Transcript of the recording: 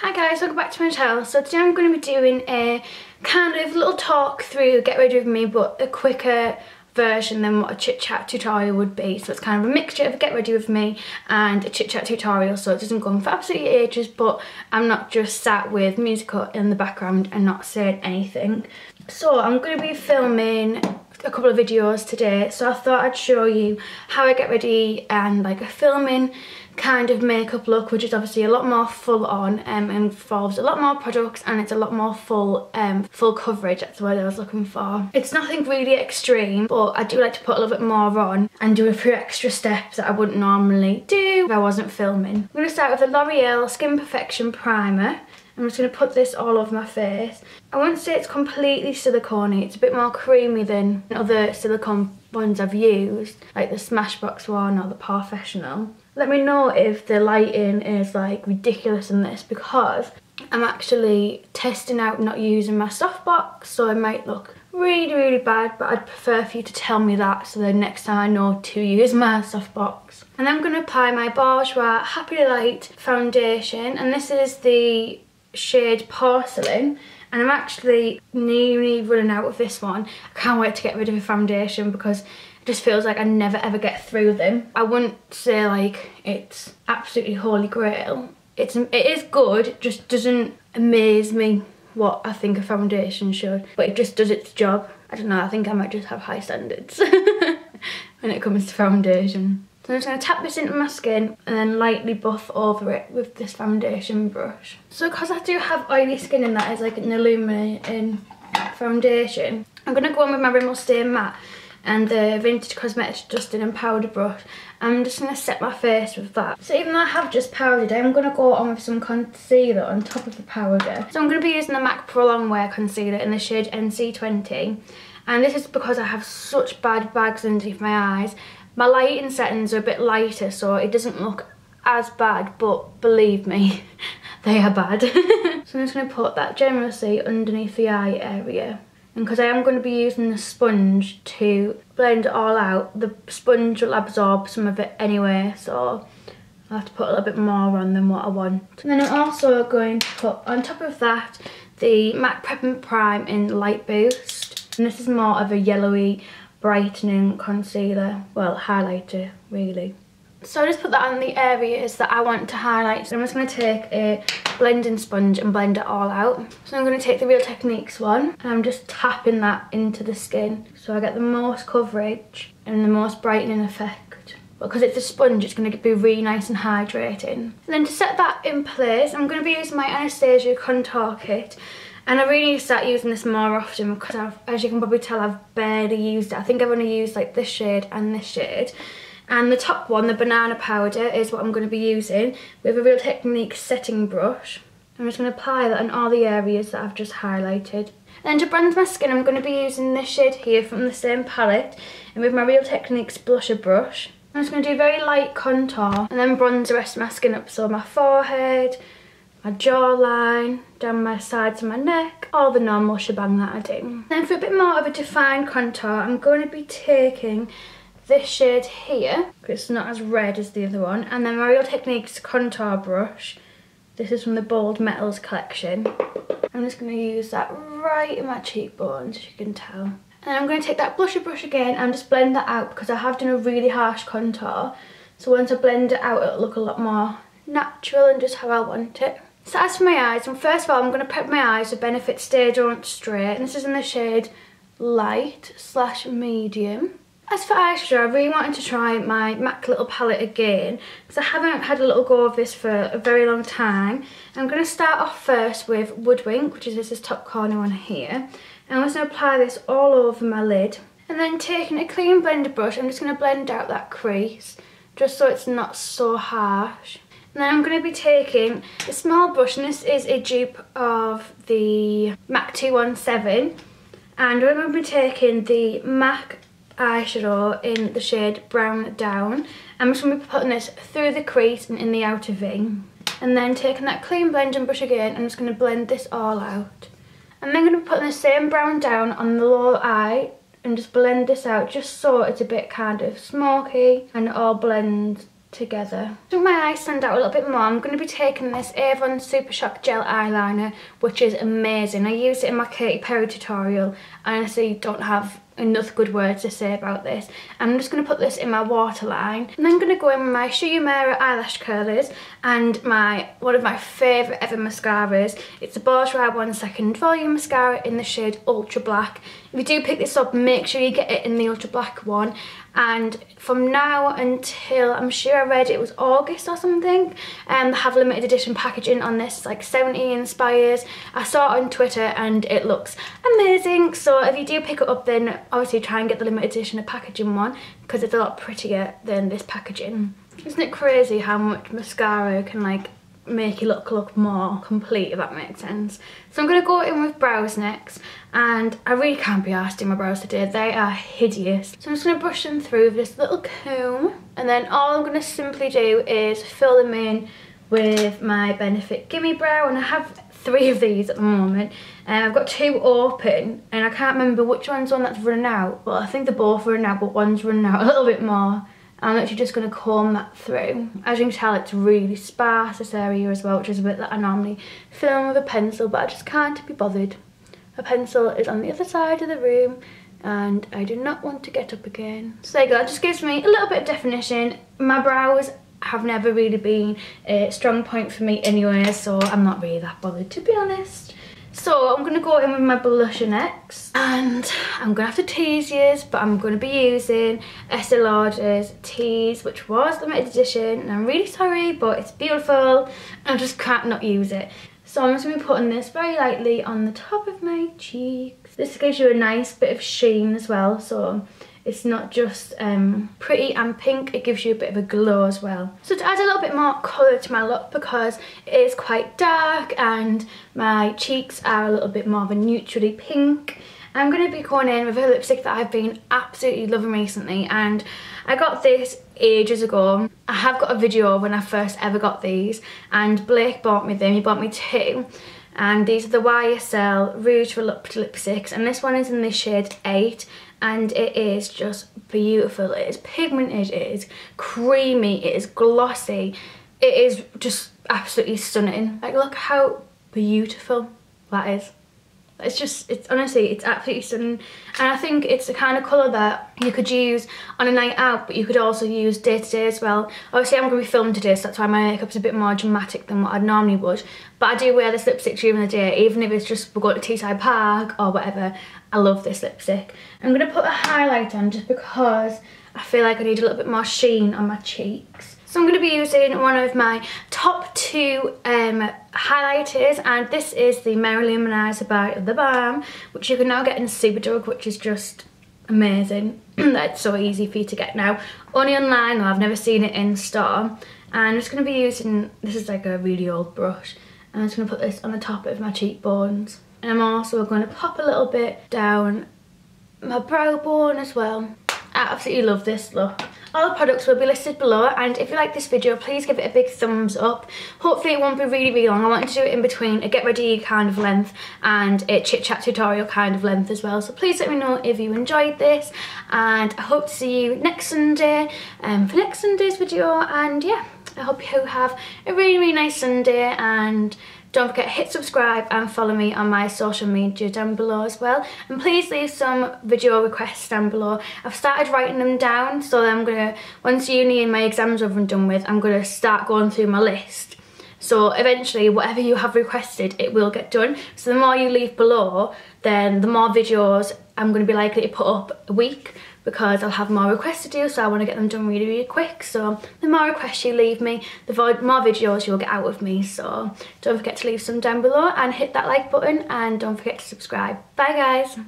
Hi guys, welcome back to my channel. So today I'm going to be doing a kind of little talk through Get Ready With Me, but a quicker version than what a ChitChat tutorial would be. So it's kind of a mixture of a Get Ready With Me and a ChitChat tutorial, so it doesn't go on for absolutely ages, but I'm not just sat with music in the background and not saying anything. So I'm going to be filming a couple of videos today, so I thought I'd show you how I get ready and like a filming kind of makeup look, which is obviously a lot more full on and involves a lot more products, and it's a lot more full coverage. That's what I was looking for. It's nothing really extreme, but I do like to put a little bit more on and do a few extra steps that I wouldn't normally do if I wasn't filming. I'm going to start with the L'Oreal Skin Perfection Primer. I'm just going to put this all over my face. I wouldn't say it's completely silicone-y, it's a bit more creamy than other silicone ones I've used, like the Smashbox one or the Professional. Let me know if the lighting is like ridiculous in this, because I'm actually testing out not using my softbox, so it might look really bad, but I'd prefer for you to tell me that so then next time I know to use my softbox. And then I'm going to apply my Bourjois Happy Light foundation, and this is the shade Porcelain, and I'm actually nearly running out of this one. I can't wait to get rid of the foundation because it just feels like I never ever get through them. I wouldn't say like it's absolutely holy grail. It is good, it just doesn't amaze me what I think a foundation should, but it just does its job. I don't know, I think I might just have high standards when it comes to foundation. So I'm just going to tap this into my skin and then lightly buff over it with this foundation brush. So because I do have oily skin and that is like an illuminating foundation, I'm going to go on with my Rimmel Stay Matte and the Vintage Cosmetics Dusting and Powder brush. I'm just going to set my face with that. So even though I have just powdered, I'm going to go on with some concealer on top of the powder. So I'm going to be using the MAC Pro Longwear Concealer in the shade NC20. And this is because I have such bad bags underneath my eyes. My lighting settings are a bit lighter, so it doesn't look as bad, but believe me, they are bad. So I'm just going to put that generously underneath the eye area. And because I am going to be using the sponge to blend it all out, the sponge will absorb some of it anyway, so I'll have to put a little bit more on than what I want. And then I'm also going to put on top of that the MAC Prep and Prime in Light Boost. And this is more of a yellowy brightening concealer, well, highlighter really. So I just put that on the areas that I want to highlight. So I'm just going to take a blending sponge and blend it all out. So I'm going to take the Real Techniques one and I'm just tapping that into the skin so I get the most coverage and the most brightening effect. But because it's a sponge, it's going to be really nice and hydrating. And then to set that in place, I'm going to be using my Anastasia Contour Kit. And I really need to start using this more often because as you can probably tell, I've barely used it. I think I've only used like this shade and this shade. And the top one, the banana powder, is what I'm going to be using with a Real Techniques setting brush. I'm just going to apply that on all the areas that I've just highlighted. And then to bronze my skin, I'm going to be using this shade here from the same palette, and with my Real Techniques blusher brush. I'm just going to do very light contour and then bronze the rest of my skin up, so my forehead, my jawline, down my sides of my neck, all the normal shebang that I do. Then for a bit more of a defined contour, I'm going to be taking this shade here, because it's not as red as the other one, and then my Real Techniques contour brush. This is from the Bold Metals collection. I'm just going to use that right in my cheekbones, as you can tell. And then I'm going to take that blusher brush again and just blend that out, because I have done a really harsh contour. So once I blend it out, it'll look a lot more natural and just how I want it. So as for my eyes, and first of all I'm going to prep my eyes with Benefit Stay Don't Stray, and this is in the shade Light/Medium. As for eyeshadow, I really wanted to try my MAC little palette again because I haven't had a little go of this for a very long time. I'm going to start off first with Woodwink, which is this top corner one here. And I'm just going to apply this all over my lid. And then taking a clean blender brush, I'm just going to blend out that crease just so it's not so harsh. And then I'm going to be taking a small brush, and this is a dupe of the MAC 217. And we're going to be taking the MAC eyeshadow in the shade Brown Down. I'm just going to be putting this through the crease and in the outer V. And then taking that clean blending brush again, I'm just going to blend this all out. And then I'm going to be putting the same Brown Down on the lower eye and just blend this out just so it's a bit kind of smoky and it all blends together. To make my eyes stand out a little bit more, I'm going to be taking this Avon Super Shock Gel Eyeliner, which is amazing. I used it in my Katy Perry tutorial. I honestly don't have enough good words to say about this. I'm just going to put this in my waterline, and then I'm going to go in with my Shuyumera eyelash curlers and one of my favourite ever mascaras. It's the Bourjois 1 Second Volume Mascara in the shade Ultra Black. If you do pick this up, make sure you get it in the Ultra Black one. And from now until, I'm sure I read it was August or something, they have limited edition packaging on this, like 70 inspires. I saw it on Twitter and it looks amazing. So if you do pick it up, then obviously try and get the limited edition of packaging one, because it's a lot prettier than this packaging. Isn't it crazy how much mascara can like make you look more complete, if that makes sense? So I'm going to go in with brows next, and I really can't be arsed doing my brows today. They are hideous. So I'm just going to brush them through with this little comb, and then all I'm going to simply do is fill them in with my Benefit Gimme Brow, and I have 3 of these at the moment, and I've got 2 open, and I can't remember which one's one that's running out. Well, I think they're both running out, but one's running out a little bit more. I'm actually just going to comb that through. As you can tell, it's really sparse, this area as well, which is a bit that I normally fill in with a pencil, but I just can't be bothered. A pencil is on the other side of the room, and I do not want to get up again. So there you go, that just gives me a little bit of definition. My brows have never really been a strong point for me anyway, so I'm not really that bothered, to be honest. So I'm going to go in with my blusher next, and I'm going to have to tease you, but I'm going to be using Estee Lauder's Tease, which was limited edition, and I'm really sorry, but it's beautiful. I just can't not use it. So I'm just going to be putting this very lightly on the top of my cheeks. This gives you a nice bit of sheen as well, so it's not just pretty and pink, it gives you a bit of a glow as well. So to add a little bit more colour to my look, because it is quite dark and my cheeks are a little bit more of a neutrally pink, I'm going to be going in with a lipstick that I've been absolutely loving recently, and I got this ages ago. I have got a video when I first ever got these, and Blake bought me them. He bought me 2. And these are the YSL Rouge Volupté lipsticks, and this one is in the shade 8, and it is just beautiful. It is pigmented, it is creamy, it is glossy, it is just absolutely stunning. Like, look how beautiful that is. It's honestly, it's absolutely stunning, and I think it's the kind of colour that you could use on a night out, but you could also use day to day as well. Obviously I'm going to be filming today, so that's why my makeup's a bit more dramatic than what I normally would, but I do wear this lipstick during the day, even if it's just we're going to Teesside Park or whatever. I love this lipstick. I'm going to put a highlight on just because I feel like I need a little bit more sheen on my cheeks. So I'm going to be using one of my top 2 highlighters, and this is the Merry Luminizer by The Balm, which you can now get in Superdrug, which is just amazing. That's so easy for you to get now. Only online though, I've never seen it in store. And I'm just going to be using, this is like a really old brush, and I'm just going to put this on the top of my cheekbones. And I'm also going to pop a little bit down my brow bone as well. I absolutely love this look. All the products will be listed below, and if you like this video, please give it a big thumbs up. Hopefully it won't be really long. I want to do it in between a get ready kind of length and a chit chat tutorial kind of length as well. So please let me know if you enjoyed this, and I hope to see you next Sunday for next Sunday's video. And yeah, I hope you have a really nice Sunday, and don't forget to hit subscribe and follow me on my social media down below as well. And please leave some video requests down below. I've started writing them down, so then I'm gonna, once uni and my exams are over and done with, I'm gonna start going through my list. So eventually, whatever you have requested, it will get done. So the more you leave below, then the more videos I'm gonna be likely to put up a week, because I'll have more requests to do, so I want to get them done really quick. So the more requests you leave me, the more videos you'll get out of me. So don't forget to leave some down below and hit that like button, and don't forget to subscribe. Bye guys.